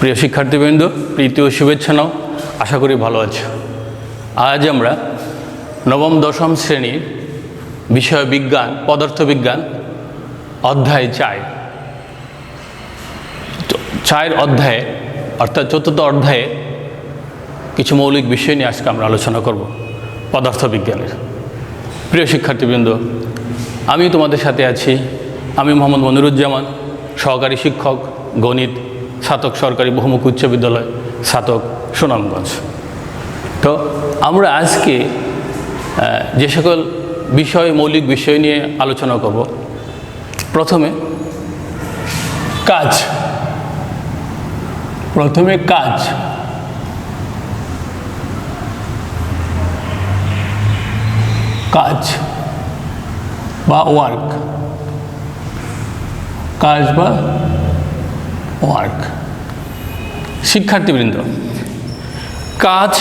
প্রিয় শিক্ষার্থীবৃন্দ, প্রীতি ও শুভেচ্ছা নাও। আশা করি ভালো আছো। আজ আমরা নবম দশম শ্রেণীর বিষয় বিজ্ঞান, পদার্থবিজ্ঞান অধ্যায় 4 অধ্যায়ে অর্থাৎ চতুর্থ অধ্যায়ে কিছু মৌলিক বিষয় নিয়ে আজকে আমরা আলোচনা করব পদার্থবিজ্ঞানের। প্রিয় শিক্ষার্থীবৃন্দ, আমি তোমাদের সাথে আছি। আমি মোহাম্মদ মনিরুজ্জামান, সহকারী শিক্ষক, গণিত, ছাতক সরকারি বহুমুখী উচ্চ বিদ্যালয়, ছাতক, সুনামগঞ্জ। তো আমরা আজকে যে সকল মৌলিক বিষয় নিয়ে আলোচনা করব, প্রথমে কাজ বা ওয়ার্ক, শিক্ষার্থীবৃন্দ, কাজ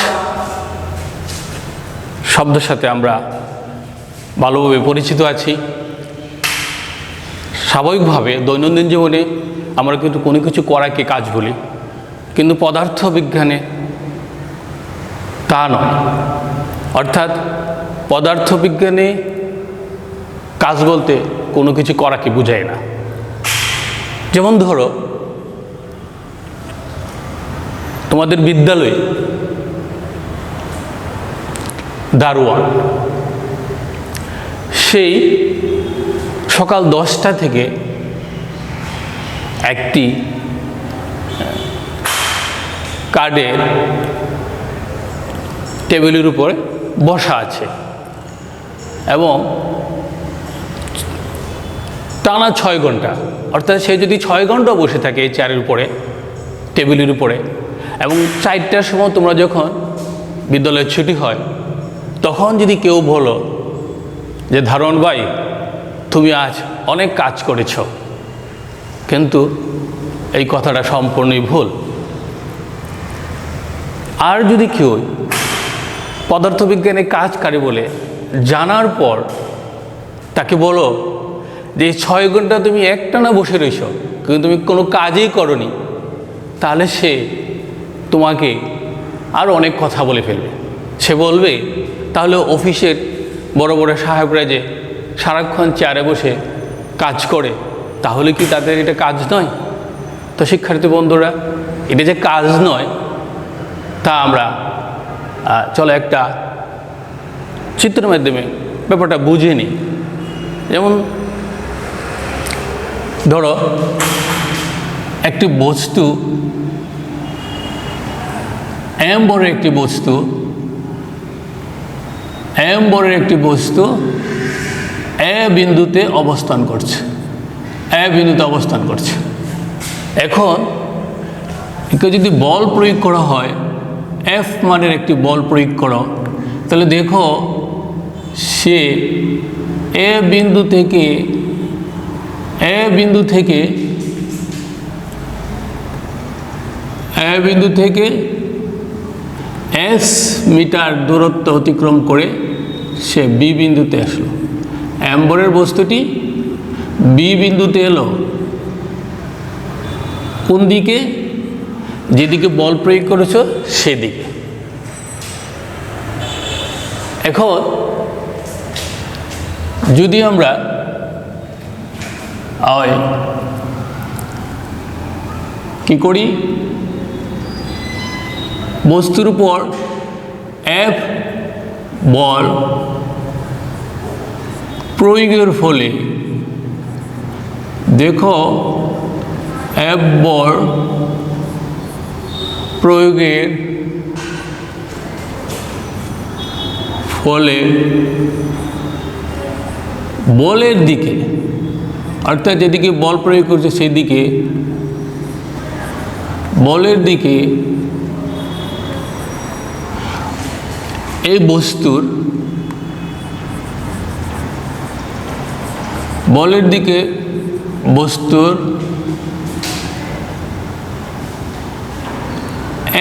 শব্দের সাথে আমরা ভালোভাবে পরিচিত আছি। স্বাভাবিকভাবে দৈনন্দিন জীবনে আমরা কিন্তু কোনো কিছু করাকে কাজ বলি, কিন্তু পদার্থবিজ্ঞানে তা নয়। অর্থাৎ পদার্থবিজ্ঞানে কাজ বলতে কোনো কিছু করাকে বোঝায় না। যেমন ধরো, তোমাদের বিদ্যালয়ে দারোয়ান সেই সকাল 10টা থেকে একটি কার্ডের টেবিলের উপরে বসা আছে এবং টানা 6 ঘন্টা, অর্থাৎ সে যদি 6 ঘন্টা বসে থাকে এই চেয়ারের উপরে, টেবিলের উপরে, এবং 4টার সময় তোমরা যখন বিদ্যালয়ের ছুটি হয় তখন যদি কেউ বলো যে দারোয়ান ভাই, তুমি আজ অনেক কাজ করেছ, কিন্তু এই কথাটা সম্পূর্ণই ভুল। আর যদি কেউ পদার্থবিজ্ঞানে কাজ কারে বলে জানার পর তাকে বলো যে 6 ঘন্টা তুমি একটানা বসে রয়েছ কিন্তু তুমি কোনো কাজই করনি, তাহলে সে তোমাকে আরও অনেক কথা বলে ফেলবে। সে বলবে, তাহলে অফিসের বড় বড় সাহেবরা যে সারাক্ষণ চেয়ারে বসে কাজ করে, তাহলে কি তাদের এটা কাজ নয়? তো শিক্ষার্থী বন্ধুরা, এটা যে কাজ নয় তা আমরা চলো একটা চিত্রের মাধ্যমে ব্যাপারটা বুঝে নিই। যেমন ধরো, একটি বস্তু, এম বড় একটি বস্তু এ বিন্দুতে অবস্থান করছে। এখন একে যদি বল প্রয়োগ করা হয়, এফ মানের একটি বল প্রয়োগ করো, তাহলে দেখো সে এ বিন্দু থেকে এস মিটার দূরত্ব অতিক্রম করে সে বি বিন্দুতে আসলো। এম্বরের বস্তুটি বি বিন্দুতে এলো কোন দিকে? যেদিকে বল প্রয়োগ করেছো সেদিকে। এখন যদি আমরা কি করি, বস্তুর উপর এফ বল প্রয়োগের ফলে দেখো এফ বল প্রয়োগের ফলে বলের দিকে, অর্থাৎ যেদিকে বল প্রয়োগ করছে সেদিকে, বলের দিকে এই বস্তুর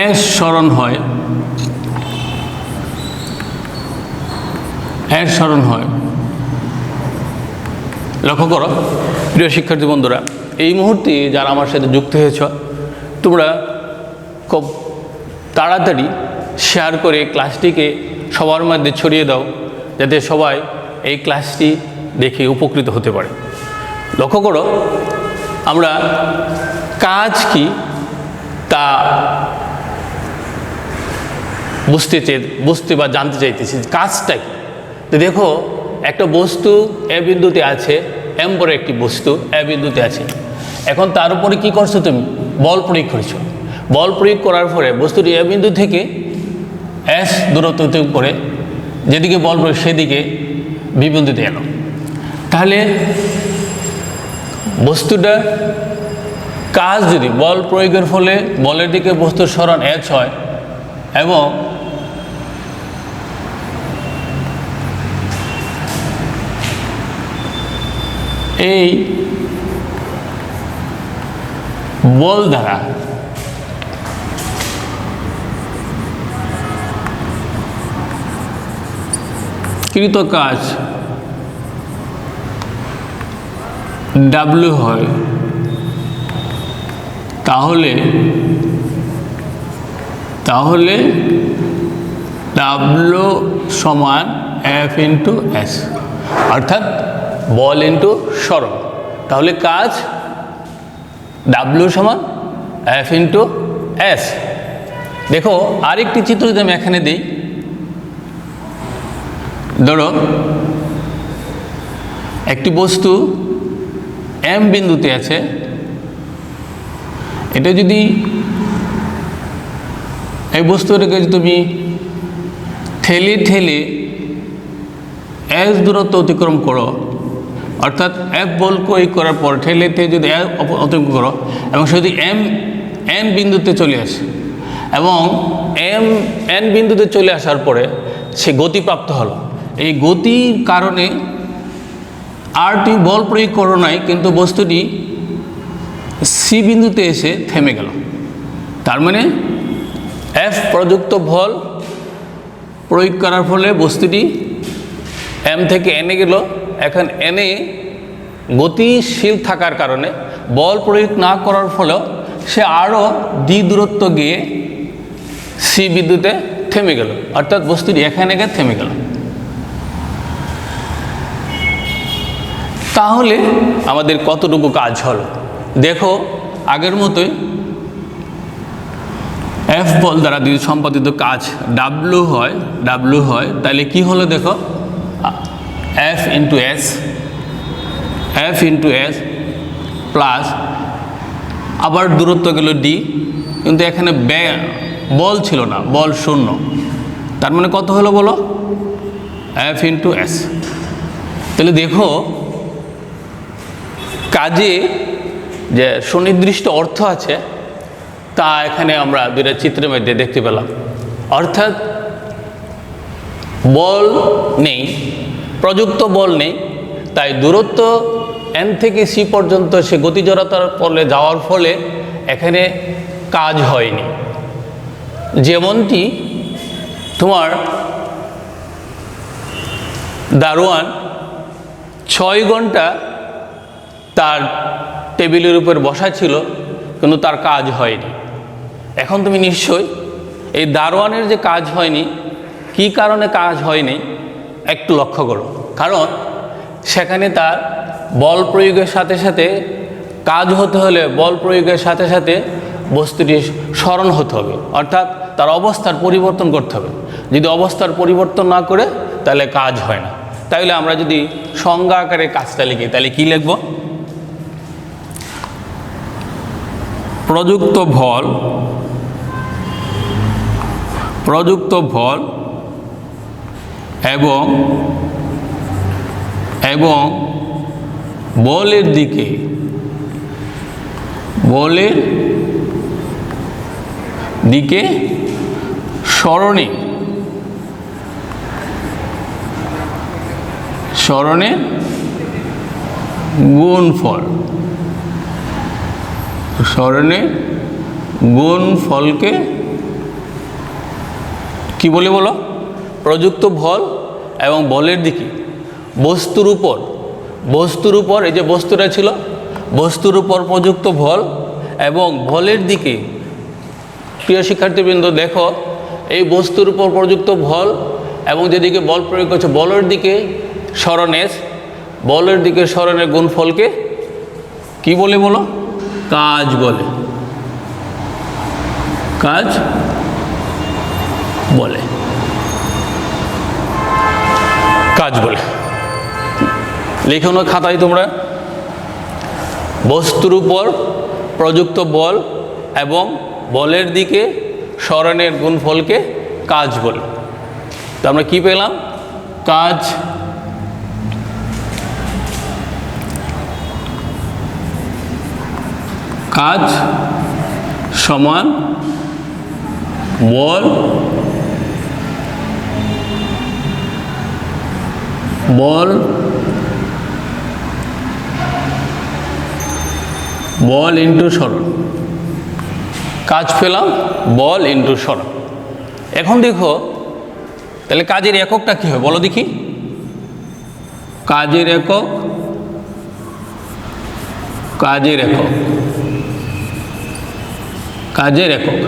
এস সরণ হয়। লক্ষ্য করো প্রিয় শিক্ষার্থী বন্ধুরা, এই মুহূর্তে যারা আমার সাথে যুক্ত হয়েছ, তোমরা খুব তাড়াতাড়ি শেয়ার করে ক্লাসটিকে সবার মধ্যে ছড়িয়ে দাও, যাতে সবাই এই ক্লাসটি দেখে উপকৃত হতে পারে। লক্ষ্য করো, আমরা কাজ কি তা বুঝতে বা জানতে চাইতেছি, কাজটা কি। তো দেখো, একটা বস্তু এ বিন্দুতে আছে, এম বড় একটি বস্তু এ বিন্দুতে আছে। এখন তার উপরে কী করছো তুমি? বল প্রয়োগ করেছো। বল প্রয়োগ করার পরে বস্তুটি এ বিন্দু থেকে এস দূরত্ব করে যেদিকে বল প্রয়োগ সেদিকে বি বিন্দুতে এলো। তাহলে বস্তুটা কাজ যদি বল প্রয়োগের ফলে বলের দিকে বস্তুর সরণ এচ হয় এবং এই বল দ্বারা কৃত কাজ ডাব্লিউ হয়, তাহলে ডাব্লিউ সমান এফ ইন্টু এস, অর্থাৎ বল ইন্টু সরণ। তাহলে কাজ ডাব্লিউ সমান এফ ইন্টু এস। দেখো, আরেকটি চিত্র যদি আমি এখানে দিই, ধরো একটি বস্তু এম বিন্দুতে আছে, এটা যদি এই বস্তুটাকে তুমি ঠেলে ঠেলে এস দূরত্ব অতিক্রম করো, অর্থাৎ এফ বল প্রয়োগ করার পর ঠেলেতে যদি অতিক্রম করো এবং যদি এন বিন্দুতে চলে আসে এবং এন বিন্দুতে চলে আসার পরে সে গতিপ্রাপ্ত হলো, এই গতির কারণে আর তুমি বল প্রয়োগ করো নাই, কিন্তু বস্তুটি সি বিন্দুতে এসে থেমে গেল। তার মানে এফ প্রযুক্ত বল প্রয়োগ করার ফলে বস্তুটি এম থেকে এনে গেল। এখন এনে গতিশীল থাকার কারণে বল প্রয়োগ না করার ফলেও সে আরও ডি দূরত্ব গিয়ে সি বিন্দুতে থেমে গেল, অর্থাৎ বস্তুটি এখানে গিয়ে থেমে গেল। তাহলে আমাদের কতটুকু কাজ হলো দেখো, আগের মতোই এফ বল দ্বারা যদি সম্পাদিত কাজ ডাব্লিউ হয়, তাহলে কি হলো দেখো, এফ ইন্টু এস প্লাস আবার দূরত্ব গেল ডি, কিন্তু এখানে বল ছিল না, বল শূন্য। তার মানে কত হলো বলো? F into S. তাহলে দেখো, কাজে যে সুনির্দিষ্ট অর্থ আছে তা এখানে আমরা দুইটা চিত্রের মধ্যে দেখতে পেলাম। অর্থাৎ বল নেই, প্রযুক্ত বল নেই, তাই দূরত্ব এন থেকে সি পর্যন্ত সে গতি জড়তার ফলে যাওয়ার ফলে এখানে কাজ হয়নি। যেমনটি তোমার দারোয়ান 6 ঘন্টা তার টেবিলের উপর বসা ছিল, কিন্তু তার কাজ হয়নি। এখন তুমি নিশ্চয়ই এই দারোয়ানের যে কাজ হয়নি, কি কারণে কাজ হয়নি একটু লক্ষ্য করো। কারণ সেখানে তার বল প্রয়োগের সাথে সাথে কাজ হতে হলে বল প্রয়োগের সাথে সাথে বস্তুটি স্মরণ হতে হবে, অর্থাৎ তার অবস্থার পরিবর্তন করতে হবে। যদি অবস্থার পরিবর্তন না করে তাহলে কাজ হয় না। তাইলে আমরা যদি সংজ্ঞা আকারে কাজটা লিখি তাহলে কি লিখব? প্রযুক্ত ভল এবং বলের দিকে সরণের গুণফলকে কি বলে বলো? প্রযুক্ত ভল এবং বলের দিকে বস্তুর উপর এই যে বস্তুটা ছিল, বস্তুর উপর প্রযুক্ত ভল এবং বলের দিকে প্রিয় শিক্ষার্থীবৃন্দ, দেখো এই বস্তুর উপর প্রযুক্ত বল এবং যেদিকে বল প্রয়োগ করছে বলের দিকে সরণ এস, বলের দিকে সরণের গুণফলকে কি বলে বলো? কাজ বলে, কাজ বলে, কাজ বলে। লিখো না খাতায় তোমরা, বস্তুর উপর প্রযুক্ত বল এবং বলের দিকে সরণের গুণফলকে কাজ বলে। তো আমরা কি পেলাম? কাজ কাজ সমান বল বল বল ইন্টু সরণ। কাজ পেলাম বল ইন্টু সরণ। এখন দেখো তাহলে কাজের এককটা কী হবে বলো দেখি? কাজের একক, কাজের একক, কাজের একক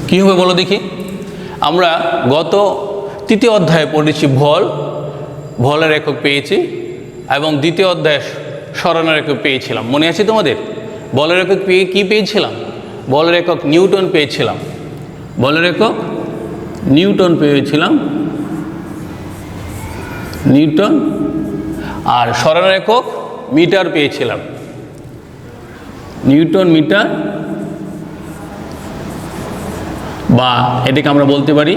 কী হবে বলো দেখি? আমরা গত তৃতীয় অধ্যায়ে পড়েছি ভল, ভলের একক পেয়েছি, এবং দ্বিতীয় অধ্যায়ে সরণের একক পেয়েছিলাম। মনে আছে তোমাদের? বলের একক পেয়ে কী পেয়েছিলাম? বলের একক নিউটন পেয়েছিলাম, বলের একক নিউটন পেয়েছিলাম, নিউটন। আর সরণের একক মিটার পেয়েছিলাম, নিউটন মিটার, বা এটাকে আমরা বলতে পারি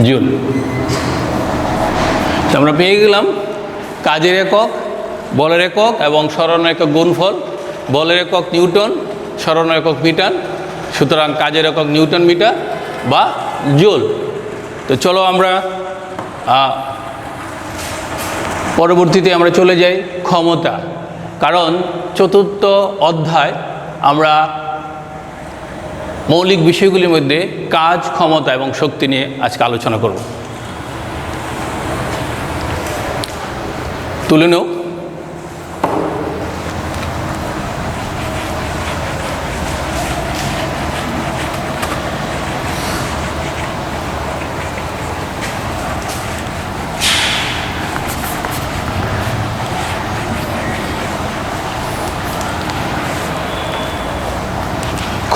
জুল। তো আমরা পেয়ে গেলাম কাজের একক, বলের একক এবং সরণের একক গুণফল। বলের একক নিউটন, সরণের একক মিটার, সুতরাং কাজের একক নিউটন মিটার বা জুল। তো চলো আমরা পরবর্তীতে আমরা চলে যাই ক্ষমতা, কারণ চতুর্থ অধ্যায় আমরা মৌলিক বিষয়গুলির মধ্যে কাজ, ক্ষমতা এবং শক্তি নিয়ে আজকে আলোচনা করব। তুলে নাও।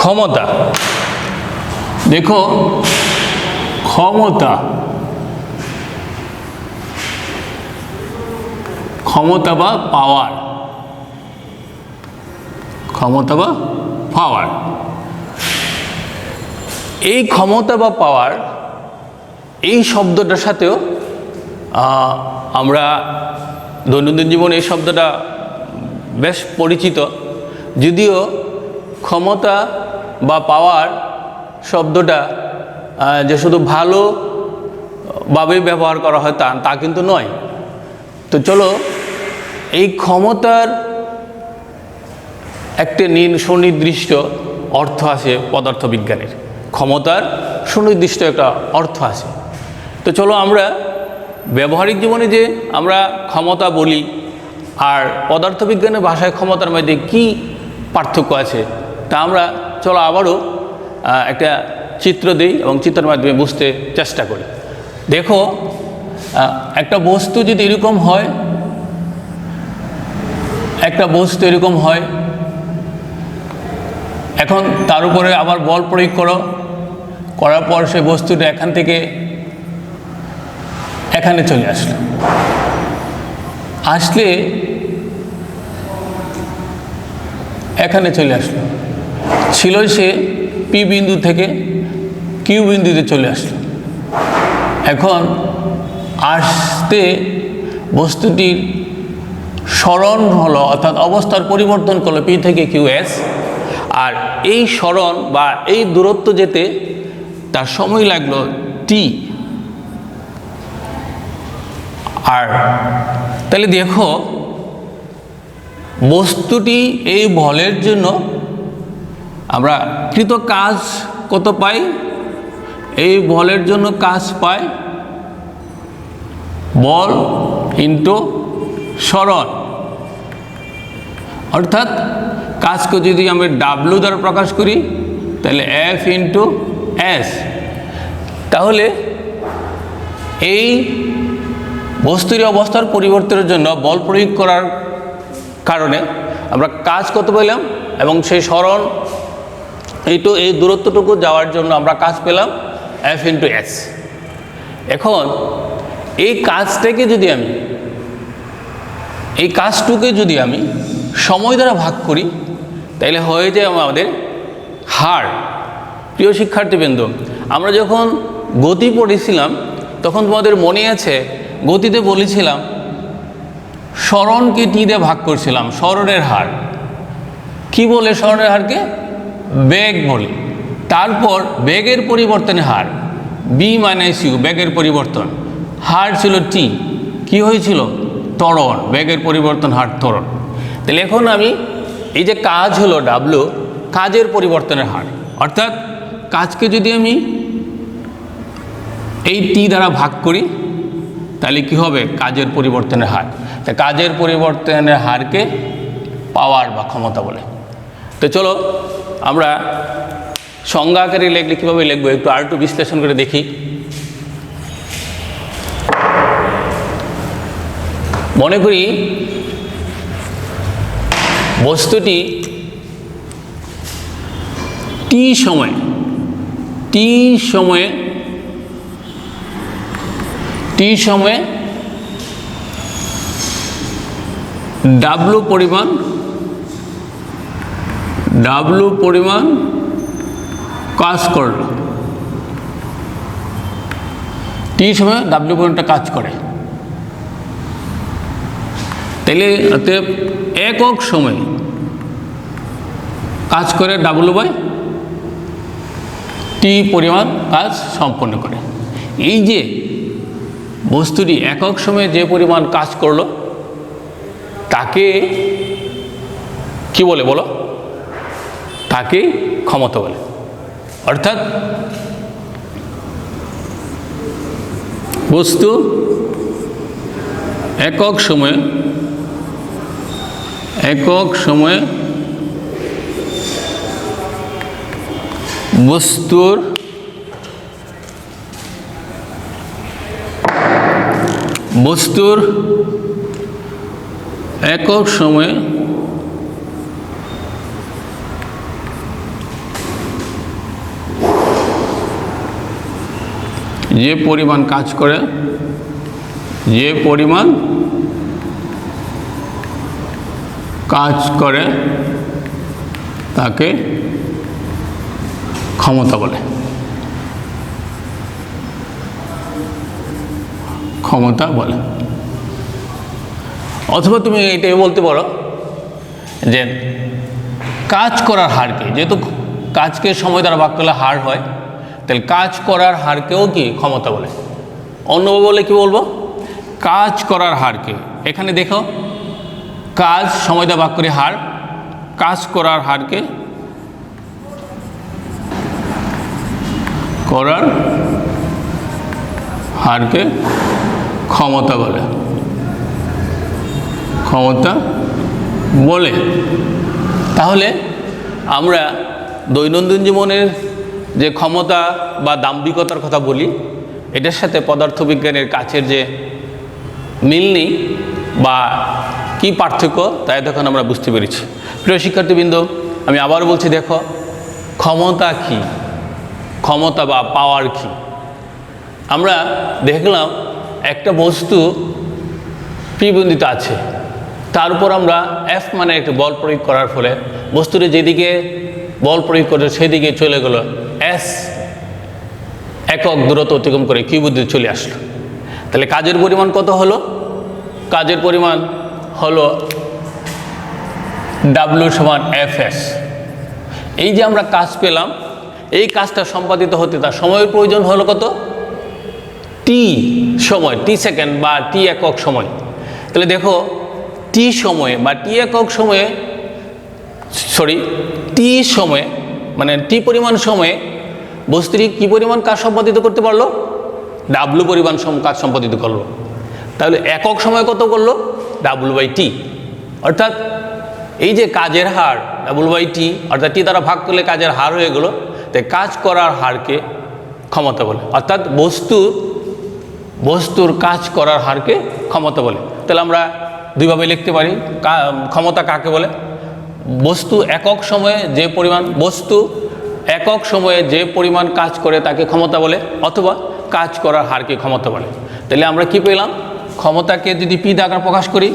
ক্ষমতা, দেখো ক্ষমতা, ক্ষমতা বা পাওয়ার, ক্ষমতা বা পাওয়ার। এই ক্ষমতা বা পাওয়ার এই শব্দটার সাথেও আমরা দৈনন্দিন জীবনে এই শব্দটা বেশ পরিচিত, যদিও ক্ষমতা বা পাওয়ার শব্দটা যে শুধু ভালোভাবেই ব্যবহার করা হয় তা কিন্তু নয়। তো চলো এই ক্ষমতার একটা সুনির্দিষ্ট অর্থ আছে পদার্থবিজ্ঞানের, ক্ষমতার সুনির্দিষ্ট একটা অর্থ আছে। তো চলো আমরা ব্যবহারিক জীবনে যে আমরা ক্ষমতা বলি আর পদার্থবিজ্ঞানের ভাষায় ক্ষমতার মধ্যে কী পার্থক্য আছে তা আমরা চলো আবারও একটা চিত্র দিই এবং চিত্রের মাধ্যমে বুঝতে চেষ্টা করি। দেখো একটা বস্তু যদি এরকম হয়, একটা বস্তু এরকম হয়, এখন তার উপরে আবার বল প্রয়োগ করো, করার পর সেই বস্তুটা এখান থেকে এখানে চলে আসলো, আসলে এখানে চলে আসলো, ছিল সে পি বিন্দু থেকে কিউ বিন্দুতে চলে আসলো। এখন আসতে বস্তুটির সরণ হলো, অর্থাৎ অবস্থার পরিবর্তন করলো পি থেকে কিউ এস, আর এই সরণ বা এই দূরত্ব যেতে তার সময় লাগলো টি। আর তাহলে দেখো বস্তুটি এই বলের জন্য আমরা কৃত কাজ কত পাই? এই বলের জন্য কাজ পাই বল ইন্টু সরণ, অর্থাৎ কাজকে যদি আমরা ডাব্লু দ্বারা প্রকাশ করি তাহলে এফ ইন্টু এস। তাহলে এই বস্তুর অবস্থার পরিবর্তনের জন্য বল প্রয়োগ করার কারণে আমরা কাজ কত পেলাম এবং সেই সরণ এই দূরত্বটুকু যাওয়ার জন্য আমরা কাজ পেলাম এফ ইন্টু এস। এখন এই কাজটাকে যদি আমি এই কাজটুকে যদি আমি সময় দ্বারা ভাগ করি তাহলে হয়ে যায় আমাদের হার। প্রিয় শিক্ষার্থীবৃন্দ, আমরা যখন গতি পড়েছিলাম তখন তোমাদের মনে আছে গতিতে বলেছিলাম সরণকে টি দিয়ে ভাগ করছিলাম, সরণের হার। কি বলে সরণের হারকে? বেগ বলে। তারপর বেগের পরিবর্তনের হার বি মাইনাস ইউ, বেগের পরিবর্তন। হার ছিল টি, কি হয়েছিল? ত্বরণ। বেগের পরিবর্তন হার ত্বরণ। তাহলে এখন আমি এই যে কাজ হলো ডাব্লু, কাজের পরিবর্তনের হার, অর্থাৎ কাজকে যদি আমি এই টি দ্বারা ভাগ করি তাহলে কি হবে? কাজের পরিবর্তনের হার। তা কাজের পরিবর্তনের হারকে পাওয়ার বা ক্ষমতা বলে। তো চলো আমরা সংজ্ঞা আকারে লিখলে কীভাবে লিখবো একটু আরেকটু বিশ্লেষণ করে দেখি। মনে করি বস্তুটি টি সময়ে ডাব্লু পরিমাণ কাজ করল। টি সময়ে ডাব্লু পরিমাণটা কাজ করে। তাহলে অতএব একক সময়ে কাজ করে ডাব্লু বাই টি পরিমাণ কাজ সম্পন্ন করে। এই যে বস্তুটি একক সময়ে যে পরিমাণ কাজ করলো তাকে কি বলে বলো? তাকে ক্ষমতা বলে। অর্থাৎ বস্তু একক সময়ে বস্তুর একক সময়ে যে পরিমাণ কাজ করে তাকে ক্ষমতা বলে। অথবা তুমি এটাই বলতে পারো যে কাজ করার হারকে, যেহেতু কাজকে সময় দ্বারা ভাগ করলে হার হয়, তাহলে কাজ করার হারকেও কি ক্ষমতা বলে। অন্যভাবে বলে কি বলবো? কাজ করার হারকে, এখানে দেখো কাজ সময় দ্বারা ভাগ করে হার, কাজ করার হারকে ক্ষমতা বলে। তাহলে আমরা দৈনন্দিন জীবনের যে ক্ষমতা বা দাম্ভিকতার কথা বলি, এটার সাথে পদার্থবিজ্ঞানের কাছের যে মিল নেই বা কী পার্থক্য তাই তখন আমরা বুঝতে পেরেছি। প্রিয় শিক্ষার্থীবৃন্দ, আমি আবার বলছি, দেখো ক্ষমতা কি, ক্ষমতা বা পাওয়ার কি। আমরা দেখলাম একটা বস্তু প্রতিবন্ধিত আছে, তার উপর আমরা এফ মানে একটি বল প্রয়োগ করার ফলে বস্তুটি যেদিকে বল প্রয়োগ করে সেদিকে চলে গেল, এস একক দূরত্ব অতিক্রম করে কিউ বুদ্ধিতে চলে আসলো। তাহলে কাজের পরিমাণ কত হলো? কাজের পরিমাণ হলো ডাব্লু সমান এফ এস। এই যে আমরা কাজ পেলাম, এই কাজটা সম্পাদিত হতে তার সময়ের প্রয়োজন হলো কত? টি সময়, টি সেকেন্ড বা টি একক সময়। তাহলে দেখো টি সময়ে বা টি একক সময়ে টি সময়ে মানে টি পরিমাণ সময়ে বস্তুটি কী পরিমাণ কাজ সম্পাদিত করতে পারলো? ডাব্লু পরিমাণ কাজ সম্পাদিত করলো। তাহলে একক সময় কত করলো? W by T. অর্থাৎ এই যে কাজের হার W/T, অর্থাৎ টি দ্বারা ভাগ করলে কাজের হার হয়ে গেল, তাই কাজ করার হারকে ক্ষমতা বলে, অর্থাৎ বস্তুর কাজ করার হারকে ক্ষমতা বলে। তাহলে আমরা দুইভাবে লিখতে পারি, ক্ষমতা কাকে বলে? বস্তু একক সময়ে যে পরিমাণ কাজ করে তাকে ক্ষমতা বলে, অথবা কাজ করার হারকে ক্ষমতা বলে। তাহলে আমরা কি পেলাম? ক্ষমতাকে যদি পি দ্বারা প্রকাশ করি,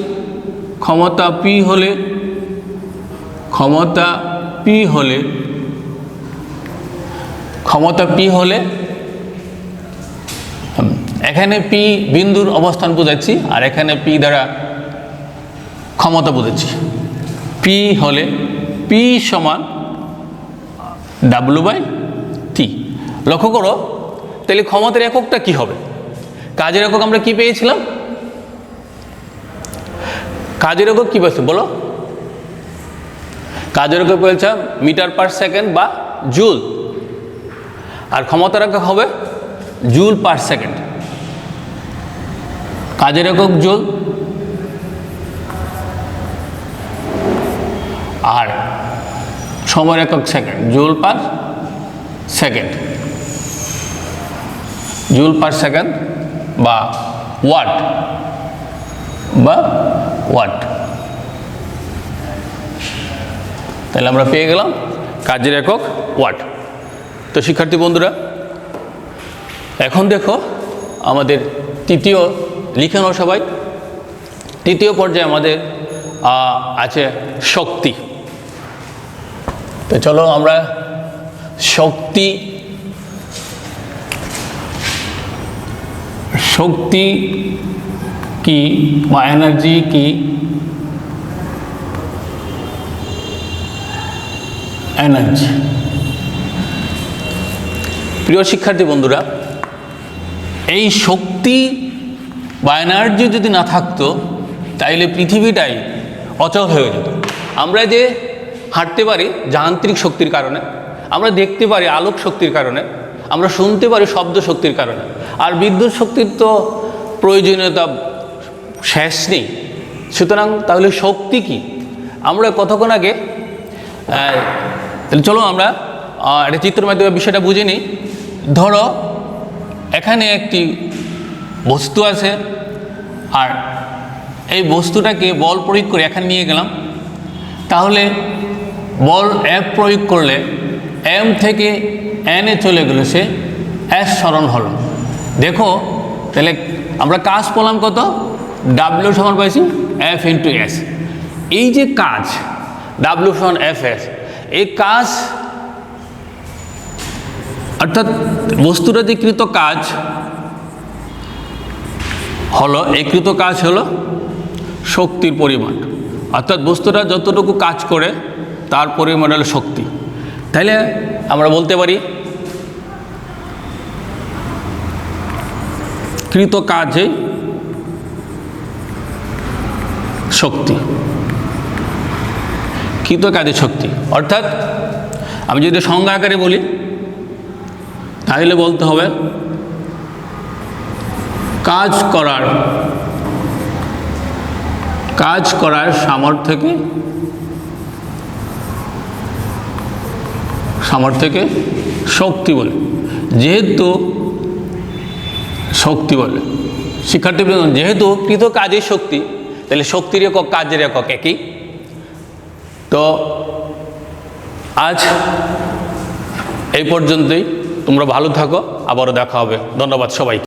ক্ষমতা পি হলে এখানে পি বিন্দুর অবস্থান বোঝাচ্ছি, আর এখানে পি দ্বারা ক্ষমতা বোঝাচ্ছি। পি হলে পি সমান W/T। লক্ষ্য করো, তাহলে ক্ষমতার এককটা কি হবে? কাজের একক আমরা কি পেয়েছিলাম? কাজের একক কি পেয়েছে বলো? কাজের একক পেয়েছে মিটার পার সেকেন্ড বা জুল, আর ক্ষমতার একক হবে জুল পার সেকেন্ড। কাজের একক জুল, আর সময়ের একক সেকেন্ড, জুল পার সেকেন্ড বা ওয়াট তাহলে আমরা পেয়ে গেলাম কাজের একক ওয়াট। তো শিক্ষার্থী বন্ধুরা, এখন দেখো আমাদের তৃতীয়, লিখে নাও সবাই, তৃতীয় পর্যায়ে আমাদের আছে শক্তি। তো চলো আমরা শক্তি কি বা এনার্জি কি, এনার্জি। প্রিয় শিক্ষার্থী বন্ধুরা, এই শক্তি বা এনার্জি যদি না থাকতো তাইলে পৃথিবীটাই অচল হয়ে যেত। আমরা যে হাঁটতে পারি যান্ত্রিক শক্তির কারণে, আমরা দেখতে পারি আলোক শক্তির কারণে, আমরা শুনতে পারি শব্দ শক্তির কারণে, আর বিদ্যুৎ শক্তির তো প্রয়োজনীয়তা শেষ নেই। সুতরাং তাহলে শক্তি কি? আমরা কতক্ষণ আগে তাহলে চলো আমরা একটা চিত্রের মাধ্যমে বিষয়টা বুঝে নিই। ধরো এখানে একটি বস্তু আছে, আর এই বস্তুটাকে বল প্রয়োগ করে এখানে নিয়ে গেলাম, তাহলে বল F প্রয়োগ করলে M থেকে N এ চলে গেল, সে S সরণ হলো। দেখো তাহলে আমরা কাজ পেলাম কত? W সমান পাইছি F × S। এই যে কাজ W সমান Fs, এই কাজ অর্থাৎ বস্তুটা যে কৃত কাজ হলো, এই কৃত কাজ হলো শক্তির পরিমাণ, অর্থাৎ বস্তুটা যতটুকু কাজ করে তার পরিমাণ হলো শক্তি। তাহলে আমরা বলতে পারি কৃত কাজে শক্তি, কৃত কাজে শক্তি। অর্থাৎ আমি যদি সংজ্ঞা আকারে বলি তাহলে বলতে হবে কাজ করার সামর্থ্যকে শক্তি বলে। যেহেতু শক্তি বলে শিক্ষার্থীবৃন্দ, যেহেতু কৃত কাজের শক্তি, তাহলে শক্তির একক কাজের একক একই। তো আজ এই পর্যন্তই, তোমরা ভালো থাকো, আবারও দেখা হবে। ধন্যবাদ সবাই।